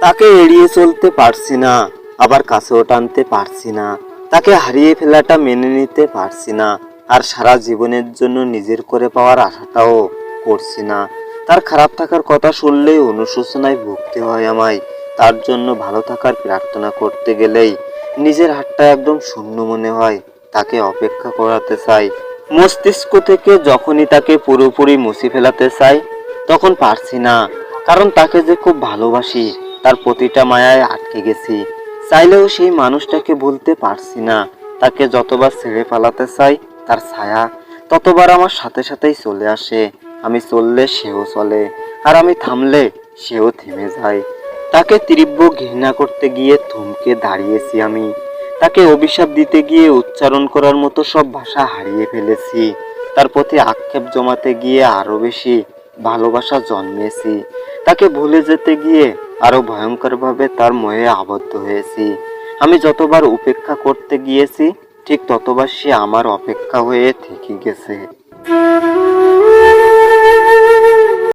তাকে এড়িয়ে চলতে পারছি না, আবার কাছেও টানতে পারছি না। তাকে হারিয়ে ফেলাটা মেনে নিতে পারছি না, আর সারা জীবনের জন্য নিজের করে পাওয়ার আশাটাও করছি না। তার খারাপ থাকার কথা শুনলেই অনুশোচনায় ভুগতে হয় আমায়। তার জন্য ভালো থাকার প্রার্থনা করতে গেলেই নিজের হাতটা একদম শূন্য মনে হয়। তাকে অপেক্ষা করাতে চাই মস্তিষ্ক থেকে, যখনই তাকে পুরোপুরি মুছে ফেলাতে চাই তখন পারছি না। কারণ তাকে যে খুব ভালোবাসি, তার প্রতিটা মায়ায় আটকে গেছি। চাইলেও সেই মানুষটাকে ভুলতে পারছি না। তাকে যতবার ছেড়ে পালাতে চাই, তার ছায়া ততবার আমার সাথে সাথেই চলে আসে। আমি চললে সেও চলে, আর আমি থামলে সেও থেমে যায়। তাকে তীব্র ঘৃণা করতে গিয়ে থমকে দাঁড়িয়েছি আমি। তাকে অভিশাপ দিতে গিয়ে উচ্চারণ করার মতো সব ভাষা হারিয়ে ফেলেছি। তার প্রতি আক্ষেপ জমাতে গিয়ে আরো বেশি ভালোবাসা জন্মেছি। তাকে ভুলে যেতে গিয়ে আরো ভয়ঙ্করভাবে তার মোহে আবদ্ধ হয়েছি। আমি যতবার উপেক্ষা করতে গিয়েছি, ঠিক ততবার সে আমার অপেক্ষা হয়ে থেকে গেছে।